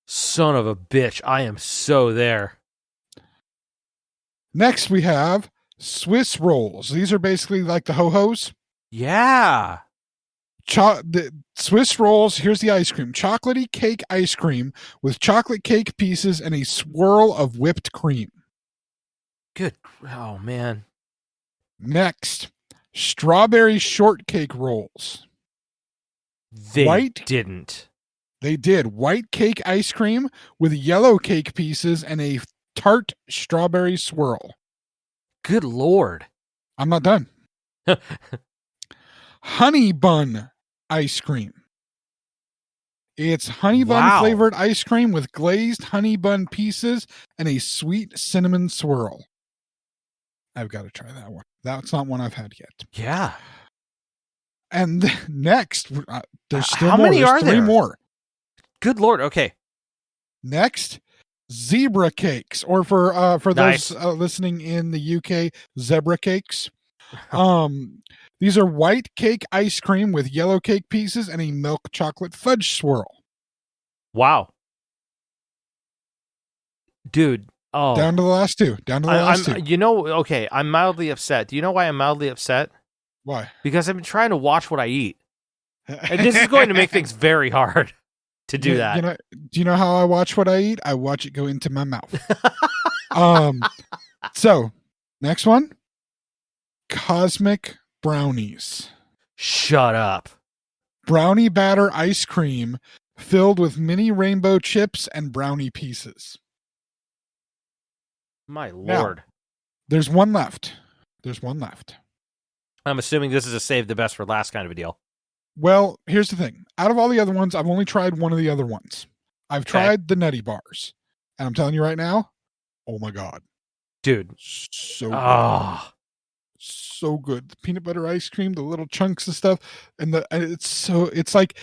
Speaker 3: Son of a bitch. I am so there.
Speaker 2: Next we have Swiss rolls. These are basically like the ho-hos.
Speaker 3: Yeah.
Speaker 2: The Swiss rolls, here's the ice cream. Chocolatey cake ice cream with chocolate cake pieces and a swirl of whipped cream.
Speaker 3: Good. Oh, man.
Speaker 2: Next, strawberry shortcake rolls.
Speaker 3: They didn't.
Speaker 2: They did. White cake ice cream with yellow cake pieces and a tart strawberry swirl.
Speaker 3: Good Lord.
Speaker 2: I'm not done. Honey bun ice cream. It's honey bun flavored ice cream with glazed honey bun pieces and a sweet cinnamon swirl. I've got to try that one. That's not one I've had yet.
Speaker 3: Yeah.
Speaker 2: And next, there's still
Speaker 3: how
Speaker 2: more.
Speaker 3: many are there?
Speaker 2: 3 more.
Speaker 3: Good Lord. Okay.
Speaker 2: Next, zebra cakes, or for
Speaker 3: Nice.
Speaker 2: those listening in the UK, zebra cakes. These are white cake ice cream with yellow cake pieces and a milk chocolate fudge swirl.
Speaker 3: Wow. Dude. Oh.
Speaker 2: Down to the last 2.
Speaker 3: Okay, I'm mildly upset. Do you know why I'm mildly upset?
Speaker 2: Why?
Speaker 3: Because I've been trying to watch what I eat. And this is going to make things very hard to do that.
Speaker 2: Do you know how I watch what I eat? I watch it go into my mouth. So, next one. Cosmic brownies.
Speaker 3: Shut up.
Speaker 2: Brownie batter ice cream filled with mini rainbow chips and brownie pieces.
Speaker 3: My Lord.
Speaker 2: Now, there's one left. There's one left.
Speaker 3: I'm assuming this is a save the best for last kind of a deal.
Speaker 2: Well, here's the thing. Out of all the other ones, I've only tried one of the other ones. I've tried the Nutty Bars. And I'm telling you right now, oh my God.
Speaker 3: Dude.
Speaker 2: So good. So good. The peanut butter ice cream, the little chunks of stuff, and it's like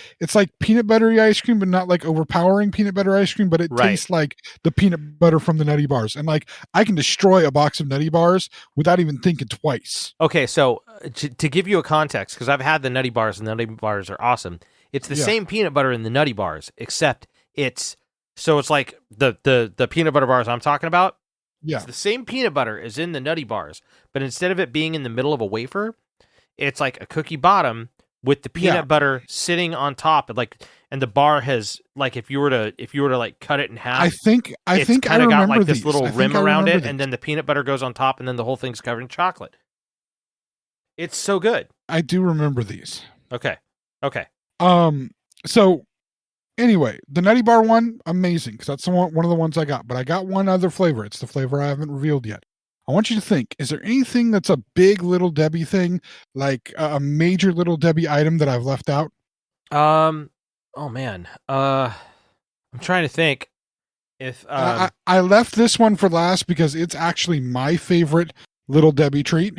Speaker 2: peanut buttery ice cream, but not like overpowering peanut butter ice cream, but it tastes like the peanut butter from the Nutty Bars. And like I can destroy a box of Nutty Bars without even thinking twice.
Speaker 3: Okay, so to give you a context, because I've had the Nutty Bars, and the Nutty Bars are awesome. It's the same peanut butter in the Nutty Bars, except it's like the peanut butter bars I'm talking about.
Speaker 2: Yeah.
Speaker 3: It's the same peanut butter as in the Nutty Bars, but instead of it being in the middle of a wafer, it's like a cookie bottom with the peanut butter sitting on top, and the bar has like if you were to like cut it in half.
Speaker 2: I think
Speaker 3: kind of got like this
Speaker 2: these.
Speaker 3: little rim around it, and then the peanut butter goes on top, and then the whole thing's covered in chocolate. It's so good.
Speaker 2: I do remember these.
Speaker 3: Okay.
Speaker 2: So anyway, the Nutty Bar one, amazing, because that's one of the ones I got. But I got one other flavor. It's the flavor I haven't revealed yet. I want you to think, is there anything that's a big Little Debbie thing, like a major Little Debbie item that I've left out?
Speaker 3: Oh man. I'm trying to think if
Speaker 2: I left this one for last because it's actually my favorite Little Debbie treat.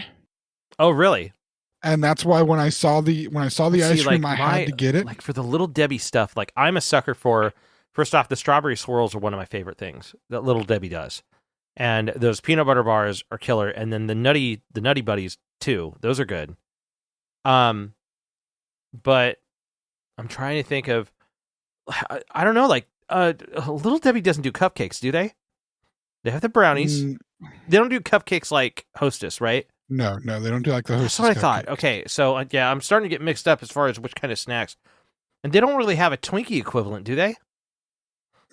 Speaker 3: Oh, really?
Speaker 2: And that's why when I saw the ice cream, I had to get it.
Speaker 3: Like for the Little Debbie stuff, like I'm a sucker for. First off, the strawberry swirls are one of my favorite things that Little Debbie does, and those peanut butter bars are killer. And then the Nutty Buddies too; those are good. But I'm trying to think of. I don't know. Like, Little Debbie doesn't do cupcakes, do they? They have the brownies. They don't do cupcakes like Hostess, right?
Speaker 2: No, they don't do like the Hostess.
Speaker 3: That's what I thought.
Speaker 2: cupcakes.
Speaker 3: Okay, so I'm starting to get mixed up as far as which kind of snacks. And they don't really have a Twinkie equivalent, do they?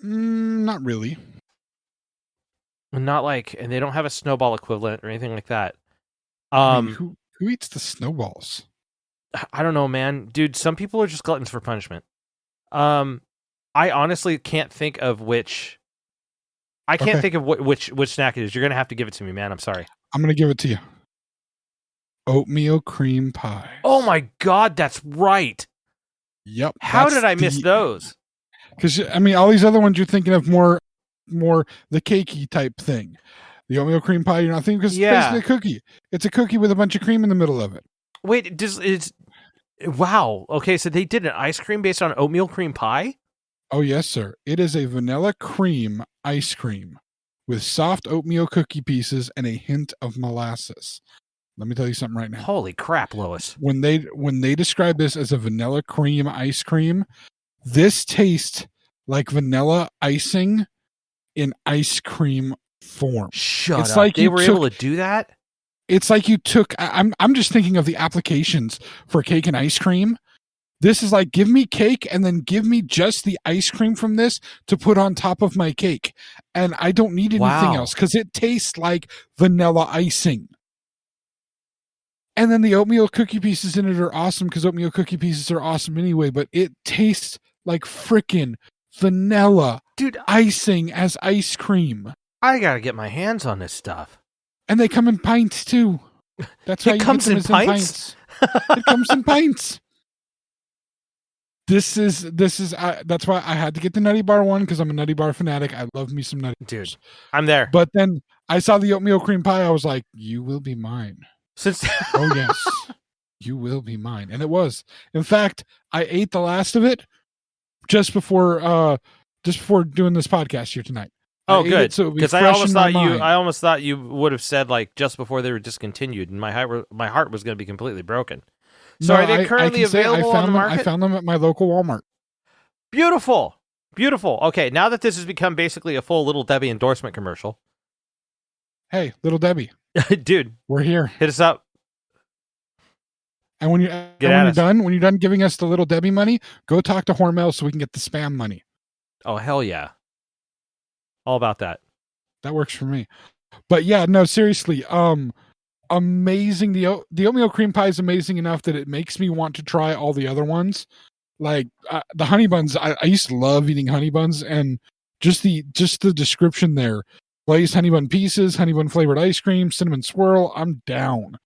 Speaker 2: Not really.
Speaker 3: And they don't have a Snowball equivalent or anything like that.
Speaker 2: I mean, who eats the snowballs?
Speaker 3: I don't know, man. Dude, some people are just gluttons for punishment. I honestly can't think of which. I can't think of which snack it is. You're gonna have to give it to me, man. I'm sorry.
Speaker 2: I'm gonna give it to you. Oatmeal cream pie.
Speaker 3: Oh my God, that's right.
Speaker 2: Yep.
Speaker 3: How did I miss those?
Speaker 2: Because I mean, all these other ones you're thinking of more the cakey type thing. The oatmeal cream pie you're not thinking because it's basically a cookie. It's a cookie with a bunch of cream in the middle of it.
Speaker 3: Wait, wow. Okay, so they did an ice cream based on oatmeal cream pie?
Speaker 2: Oh yes, sir. It is a vanilla cream ice cream with soft oatmeal cookie pieces and a hint of molasses. Let me tell you something right now.
Speaker 3: Holy crap, Lois.
Speaker 2: When they describe this as a vanilla cream ice cream, this tastes like vanilla icing in ice cream form.
Speaker 3: Shut up. Like they were able to do that?
Speaker 2: It's like you took I'm just thinking of the applications for cake and ice cream. This is like, give me cake and then give me just the ice cream from this to put on top of my cake. And I don't need anything else because it tastes like vanilla icing. And then the oatmeal cookie pieces in it are awesome because oatmeal cookie pieces are awesome anyway, but it tastes like frickin' vanilla icing as ice cream.
Speaker 3: I gotta get my hands on this stuff.
Speaker 2: And they come in pints too. That's why
Speaker 3: it comes in pints?
Speaker 2: It comes in pints. This is that's why I had to get the Nutty Bar one because I'm a Nutty Bar fanatic. I love me some Nutty
Speaker 3: Dude, I'm there.
Speaker 2: But then I saw the oatmeal cream pie. I was like, you will be mine. Oh yes, you will be mine. And it was. In fact, I ate the last of it just before doing this podcast here tonight.
Speaker 3: Oh, good. Because I almost thought you would have said like just before they were discontinued, and my heart was going to be completely broken. So are they currently available on the market?
Speaker 2: I found them at my local Walmart.
Speaker 3: Beautiful. Okay, now that this has become basically a full Little Debbie endorsement commercial.
Speaker 2: Hey, Little Debbie.
Speaker 3: Dude.
Speaker 2: We're here.
Speaker 3: Hit us up.
Speaker 2: And when you're done giving us the Little Debbie money, go talk to Hormel so we can get the spam money.
Speaker 3: Oh, hell yeah. All about that.
Speaker 2: That works for me. But yeah, no, seriously. Amazing. The oatmeal cream pie is amazing enough that it makes me want to try all the other ones. Like the honey buns. I used to love eating honey buns, and just the description there, glazed honey bun pieces, honey bun flavored ice cream, cinnamon swirl. I'm down,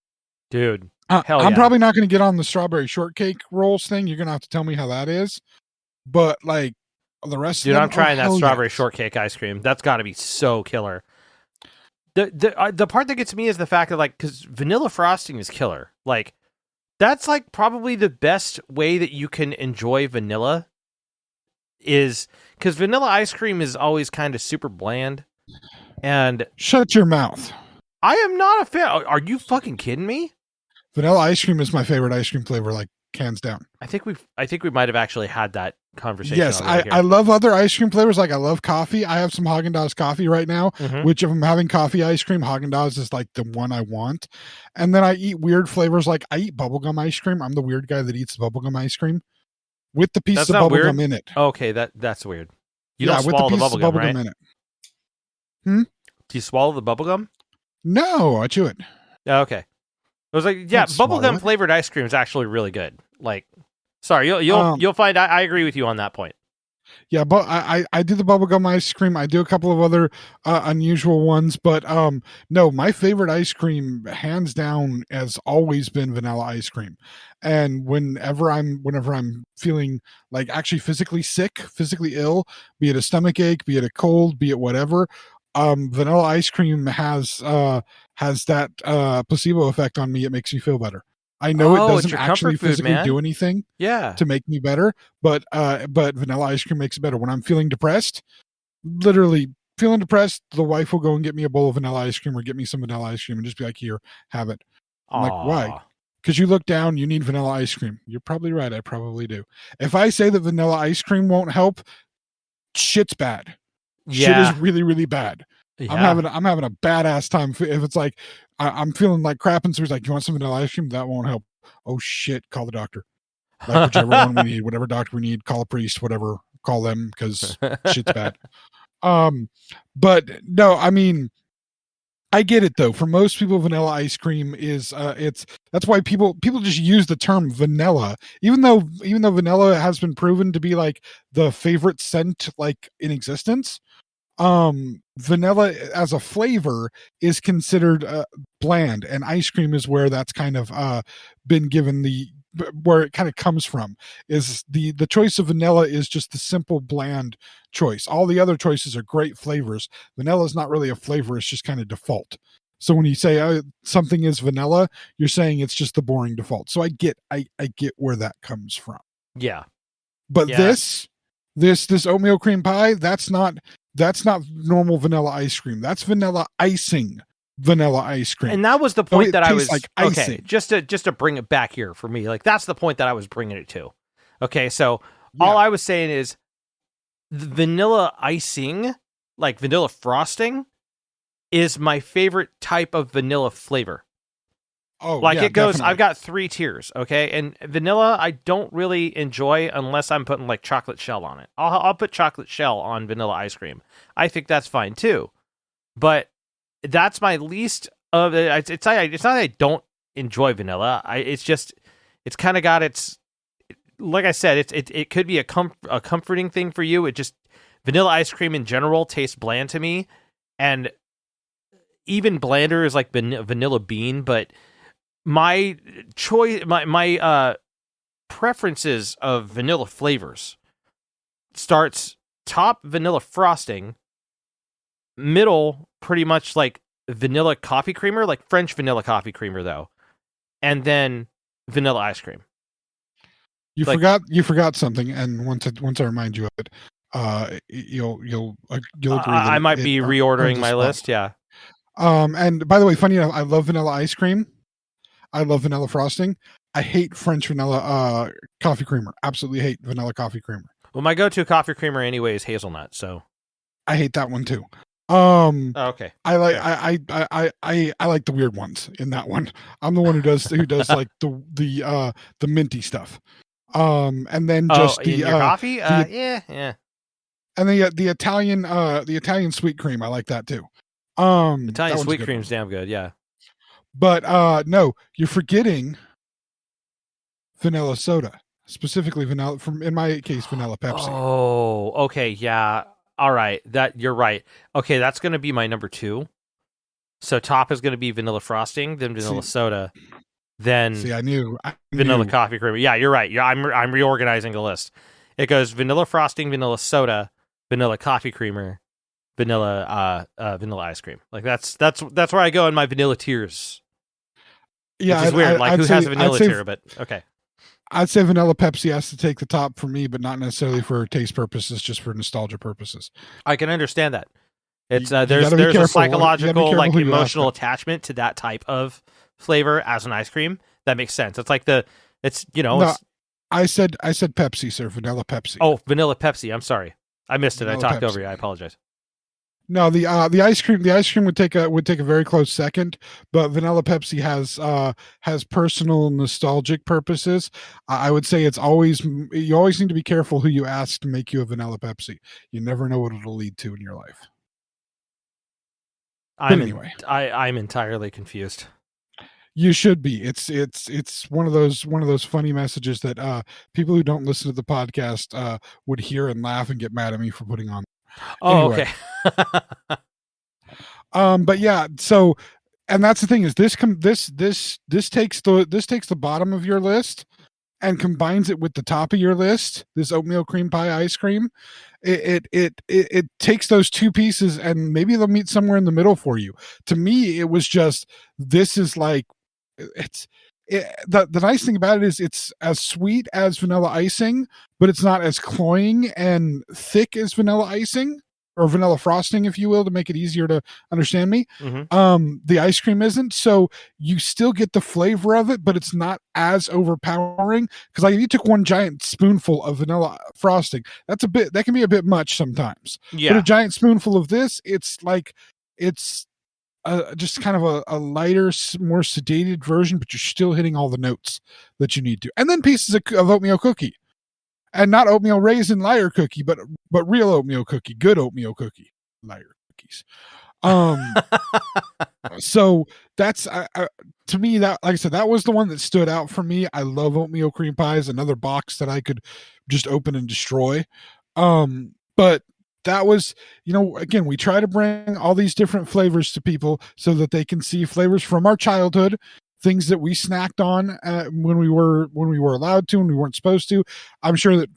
Speaker 3: dude.
Speaker 2: I'm probably not going to get on the strawberry shortcake rolls thing. You're going to have to tell me how that is. But like the rest
Speaker 3: dude,
Speaker 2: of them,
Speaker 3: I'm trying that strawberry shortcake ice cream. That's got to be so killer. The part that gets me is the fact that like, because vanilla frosting is killer. Like, that's like probably the best way that you can enjoy vanilla. Is because vanilla ice cream is always kind of super bland. And
Speaker 2: shut your mouth.
Speaker 3: I am not a fan. Are you fucking kidding me?
Speaker 2: Vanilla ice cream is my favorite ice cream flavor, like hands down.
Speaker 3: I think we might have actually had that conversation.
Speaker 2: Yes, I love other ice cream flavors. Like I love coffee. I have some Haagen-Dazs coffee right now, which if I'm having coffee ice cream, Haagen-Dazs is like the one I want. And then I eat weird flavors. Like I eat bubblegum ice cream. I'm the weird guy that eats bubblegum ice cream with the piece of bubblegum in it.
Speaker 3: Okay, that's weird. You don't swallow the bubblegum, right?
Speaker 2: In it.
Speaker 3: Do you swallow the bubblegum?
Speaker 2: No, I chew it.
Speaker 3: Okay. I was like, yeah, bubblegum flavored ice cream is actually really good. Like, sorry, you'll find I agree with you on that point.
Speaker 2: Yeah, but I do the bubblegum ice cream. I do a couple of other unusual ones, but no, my favorite ice cream, hands down, has always been vanilla ice cream. And whenever I'm feeling like actually physically sick, physically ill, be it a stomach ache, be it a cold, be it whatever, vanilla ice cream has that placebo effect on me. It makes me feel better. I know it doesn't actually physically do anything to make me better, but vanilla ice cream makes it better. When I'm feeling depressed, literally feeling depressed, the wife will go and get me a bowl of vanilla ice cream or get me some vanilla ice cream and just be like, here, have it. I'm like, why? Because you look down, you need vanilla ice cream. You're probably right. I probably do. If I say that vanilla ice cream won't help, shit's bad. Shit is really, really bad. Yeah. I'm having a badass time. If it's like I'm feeling like crap and so it's like, you want some vanilla ice cream? That won't help. Oh shit, call the doctor. Like whichever one we need, whatever doctor we need, call a priest, whatever, call them because shit's bad. But no, I mean, I get it though. For most people, vanilla ice cream is that's why people just use the term vanilla, even though vanilla has been proven to be like the favorite scent like in existence. Vanilla as a flavor is considered bland, and ice cream is where that's kind of been given where it kind of comes from. Is the choice of vanilla is just the simple bland choice. All the other choices are great flavors. Vanilla is not really a flavor, it's just kind of default. So when you say something is vanilla, you're saying it's just the boring default. So I get where that comes from.
Speaker 3: Yeah.
Speaker 2: But this oatmeal cream pie, that's not normal vanilla ice cream. That's vanilla icing vanilla ice cream.
Speaker 3: And that was the point that I was
Speaker 2: like
Speaker 3: okay. Just to bring it back here for me, like that's the point that I was bringing it to. Okay, so all I was saying is vanilla icing, like vanilla frosting, is my favorite type of vanilla flavor.
Speaker 2: Oh,
Speaker 3: like
Speaker 2: yeah,
Speaker 3: it goes.
Speaker 2: definitely.
Speaker 3: I've got 3 tiers. Okay, and vanilla I don't really enjoy unless I'm putting like chocolate shell on it. I'll put chocolate shell on vanilla ice cream. I think that's fine too, but that's my least of it. It's not that I don't enjoy vanilla. It's kind of got its. Like I said, it could be a comforting thing for you. It just vanilla ice cream in general tastes bland to me, and even blander is like vanilla bean, but. My choice, my preferences of vanilla flavors starts top vanilla frosting, middle pretty much like vanilla coffee creamer, like French vanilla coffee creamer though, and then vanilla ice cream.
Speaker 2: You forgot something, and once I remind you of it, you'll agree.
Speaker 3: I might be reordering my list. Yeah.
Speaker 2: And by the way, funny enough, I love vanilla ice cream. I love vanilla frosting. I hate French vanilla coffee creamer. Absolutely hate vanilla coffee creamer.
Speaker 3: Well, my go-to coffee creamer anyway is hazelnut, so
Speaker 2: I hate that one too.
Speaker 3: Okay.
Speaker 2: I like the weird ones in that one. I'm the one who does like the minty stuff. And then just
Speaker 3: in your coffee? Yeah.
Speaker 2: And then the Italian sweet cream, I like that too.
Speaker 3: Italian sweet cream's damn good, yeah.
Speaker 2: But no, you're forgetting vanilla soda, specifically vanilla. In my case, vanilla Pepsi.
Speaker 3: Oh, okay, yeah. All right, that you're right. Okay, that's going to be my number 2. So top is going to be vanilla frosting, then vanilla soda, then
Speaker 2: I knew
Speaker 3: vanilla coffee creamer. Yeah, you're right. Yeah, I'm reorganizing the list. It goes vanilla frosting, vanilla soda, vanilla coffee creamer, vanilla ice cream. Like that's where I go in my vanilla tiers.
Speaker 2: Yeah,
Speaker 3: which is weird. Who has a vanilla tier? But okay.
Speaker 2: I'd say vanilla Pepsi has to take the top for me, but not necessarily for taste purposes, just for nostalgia purposes.
Speaker 3: I can understand that. It's there's a psychological, like, emotional attachment to that type of flavor as an ice cream. That makes sense. It's like
Speaker 2: I said Pepsi, sir. Vanilla Pepsi.
Speaker 3: Oh, vanilla Pepsi. I'm sorry, I missed it. Vanilla I talked over you. I apologize.
Speaker 2: No, the ice cream would take a very close second, but vanilla Pepsi has personal nostalgic purposes. I would say you always need to be careful who you ask to make you a vanilla Pepsi. You never know what it'll lead to in your life.
Speaker 3: I'm entirely confused.
Speaker 2: You should be. It's one of those funny messages that people who don't listen to the podcast would hear and laugh and get mad at me for putting on.
Speaker 3: Oh, anyway. Okay.
Speaker 2: But yeah, so, and that's the thing is this takes the bottom of your list and combines it with the top of your list, this oatmeal cream pie ice cream. It takes those two pieces and maybe they'll meet somewhere in the middle for you. To me, it was just, this is like, the nice thing about it is it's as sweet as vanilla icing, but it's not as cloying and thick as vanilla icing or vanilla frosting, if you will, to make it easier to understand me.
Speaker 3: Mm-hmm.
Speaker 2: The ice cream isn't, so you still get the flavor of it, but it's not as overpowering. Because like if you took one giant spoonful of vanilla frosting, that can be a bit much sometimes.
Speaker 3: Yeah.
Speaker 2: But a giant spoonful of this, it's just kind of a lighter, more sedated version, but you're still hitting all the notes that you need to. And then pieces of oatmeal cookie. And not oatmeal raisin liar cookie, but real oatmeal cookie, good oatmeal cookie, liar cookies. So that's to me, that, like I said, that was the one that stood out for me. I love oatmeal cream pies, another box that I could just open and destroy. But that was, again, we try to bring all these different flavors to people so that they can see flavors from our childhood, things that we snacked on when we were allowed to and we weren't supposed to. I'm sure that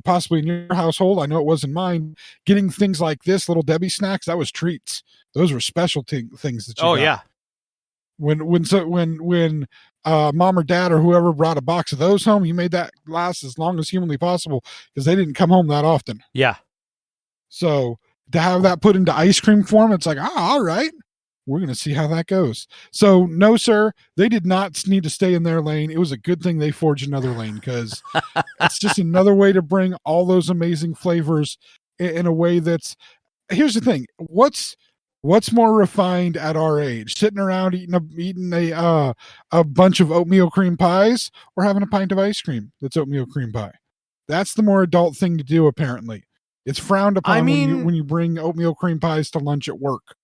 Speaker 2: possibly in your household, I know it was in mine, getting things like this, Little Debbie snacks, that was treats. Those were special things that you got.
Speaker 3: Yeah.
Speaker 2: When mom or dad or whoever brought a box of those home, you made that last as long as humanly possible because they didn't come home that often.
Speaker 3: Yeah.
Speaker 2: So to have that put into ice cream form, it's like, all right. We're going to see how that goes. So, no, sir, they did not need to stay in their lane. It was a good thing they forged another lane because it's just another way to bring all those amazing flavors in a way that's. Here's the thing: what's more refined at our age? Sitting around eating a bunch of oatmeal cream pies, or having a pint of ice cream that's oatmeal cream pie? That's the more adult thing to do. Apparently, it's frowned upon when you bring oatmeal cream pies to lunch at work.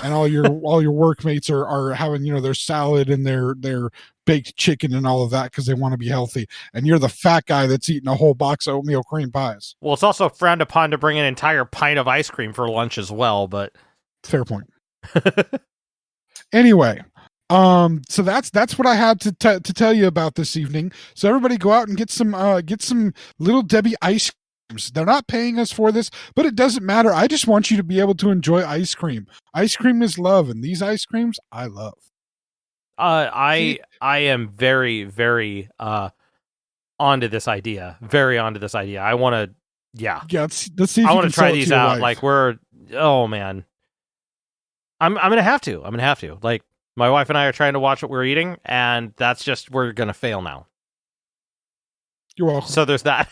Speaker 2: And all your workmates are having their salad and their baked chicken and all of that because they want to be healthy, and you're the fat guy that's eating a whole box of oatmeal cream pies.
Speaker 3: Well, it's also frowned upon to bring an entire pint of ice cream for lunch as well, but
Speaker 2: fair point. Anyway, so that's what I had to tell you about this evening. So everybody go out and get some Little Debbie ice cream. They're not paying us for this, but it doesn't matter. I just want you to be able to enjoy ice cream. Ice cream is love, and these ice creams I love.
Speaker 3: I am very, very onto this idea. Very onto this idea. I want to, yeah.
Speaker 2: Let's see. If
Speaker 3: I want to try these out. Wife. Like oh man, I'm gonna have to. Like my wife and I are trying to watch what we're eating, and that's just we're gonna fail now.
Speaker 2: You're welcome.
Speaker 3: So there's that.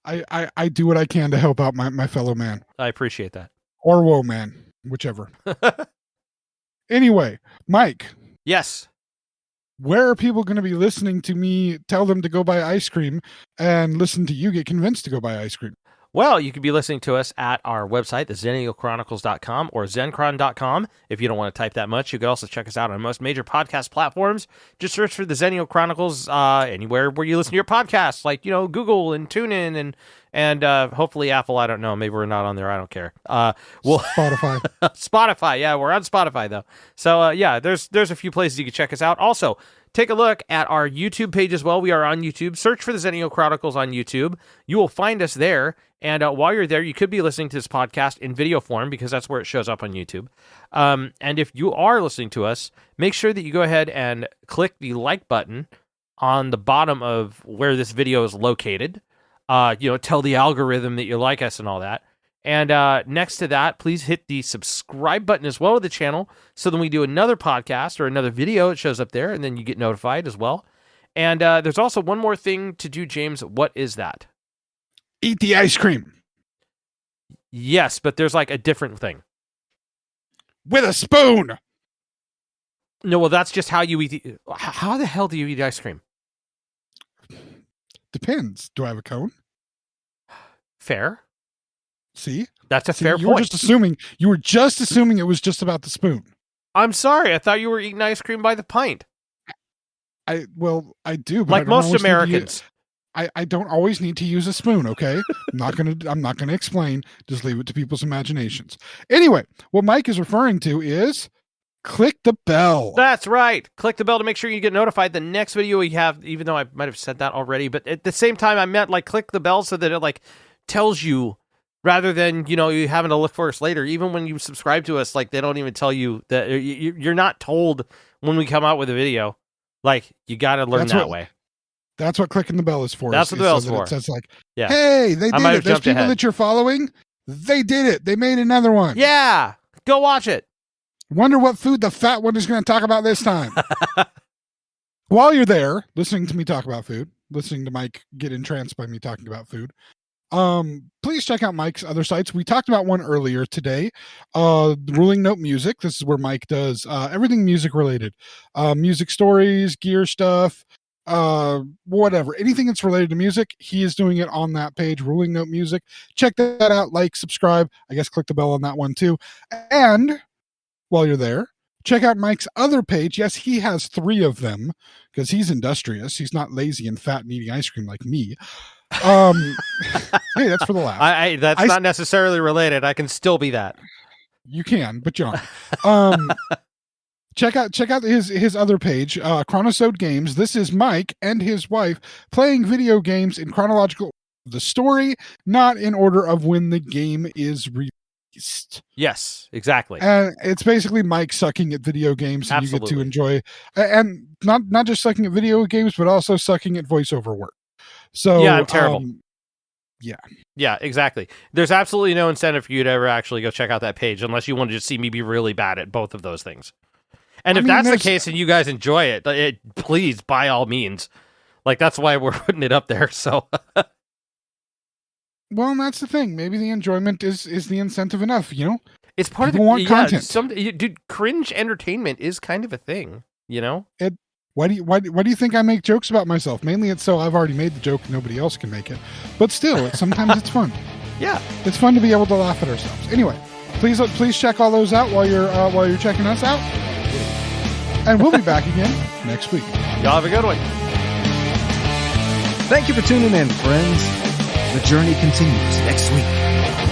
Speaker 2: I do what I can to help out my fellow man.
Speaker 3: I appreciate that.
Speaker 2: Or woe man, whichever. Anyway, Mike.
Speaker 3: Yes.
Speaker 2: Where are people going to be listening to me tell them to go buy ice cream and listen to you get convinced to go buy ice cream?
Speaker 3: Well, you could be listening to us at our website, theXennialChronicles.com or Zencron.com. If you don't want to type that much, you can also check us out on most major podcast platforms. Just search for the Xennial Chronicles anywhere where you listen to your podcasts, like Google and TuneIn And hopefully Apple, I don't know. Maybe we're not on there. I don't care.
Speaker 2: Spotify.
Speaker 3: Spotify. Yeah, we're on Spotify, though. So, there's a few places you can check us out. Also, take a look at our YouTube page as well. We are on YouTube. Search for the Xennial Chronicles on YouTube. You will find us there. And while you're there, you could be listening to this podcast in video form because that's where it shows up on YouTube. And if you are listening to us, make sure that you go ahead and click the like button on the bottom of where this video is located. Tell the algorithm that you like us and all that. And next to that, please hit the subscribe button as well to the channel. So then we do another podcast or another video, it shows up there, and then you get notified as well. And there's also one more thing to do, James. What is that?
Speaker 2: Eat the ice cream.
Speaker 3: Yes, but there's like a different thing.
Speaker 2: With a spoon.
Speaker 3: No, well, that's just how you eat. How the hell do you eat ice cream?
Speaker 2: Depends. Do I have a cone?
Speaker 3: Fair.
Speaker 2: See?
Speaker 3: That's a fair
Speaker 2: you
Speaker 3: point.
Speaker 2: You were just assuming it was just about the spoon.
Speaker 3: I'm sorry. I thought you were eating ice cream by the pint.
Speaker 2: I do. But
Speaker 3: like most Americans.
Speaker 2: I don't always need to use a spoon, okay? I'm not gonna explain. Just leave it to people's imaginations. Anyway, what Mike is referring to is click the bell.
Speaker 3: That's right. Click the bell to make sure you get notified the next video we have, even though I might have said that already. But at the same time, I meant like click the bell so that it like tells you rather than, you having to look for us later. Even when you subscribe to us, like they don't even tell you that you're not told when we come out with a video. Like you got to learn that way.
Speaker 2: That's what clicking the bell is for.
Speaker 3: That's what the bell's for.
Speaker 2: It says like, hey, they did it. There's people that you're following. They did it. They made another one.
Speaker 3: Yeah. Go watch it.
Speaker 2: Wonder what food the fat one is going to talk about this time. While you're there, listening to me talk about food, listening to Mike get entranced by me talking about food, please check out Mike's other sites. We talked about one earlier today, Ruling Note Music. This is where Mike does everything music related, music stories, gear stuff, whatever, anything that's related to music. He is doing it on that page, Ruling Note Music. Check that out. Like, subscribe. I guess click the bell on that one too. And while you're there, check out Mike's other page. Yes, he has 3 of them because he's industrious. He's not lazy and fat and eating ice cream like me. Hey, that's for the laugh.
Speaker 3: That's not necessarily related. I can still be that.
Speaker 2: You can, but you aren't. Check out his other page, Chronicles Games. This is Mike and his wife playing video games in chronological the story, not in order of when the game is released.
Speaker 3: Yes, exactly.
Speaker 2: And it's basically Mike sucking at video games, and you get to enjoy, and not just sucking at video games, but also sucking at voiceover work. So
Speaker 3: yeah, I'm terrible.
Speaker 2: Yeah,
Speaker 3: exactly. There's absolutely no incentive for you to ever actually go check out that page unless you want to just see me be really bad at both of those things. And if that's the case and you guys enjoy it, please, by all means. Like, that's why we're putting it up there. So,
Speaker 2: well, and that's the thing. Maybe the enjoyment is the incentive enough.
Speaker 3: It's part
Speaker 2: People
Speaker 3: of the
Speaker 2: content.
Speaker 3: Dude, cringe entertainment is kind of a thing.
Speaker 2: Why do you think I make jokes about myself? Mainly, it's so I've already made the joke, nobody else can make it. But still, sometimes it's fun.
Speaker 3: Yeah,
Speaker 2: it's fun to be able to laugh at ourselves. Anyway, please check all those out while you're checking us out. And we'll be back again next week.
Speaker 3: Y'all have a good one.
Speaker 1: Thank you for tuning in, friends. The journey continues next week.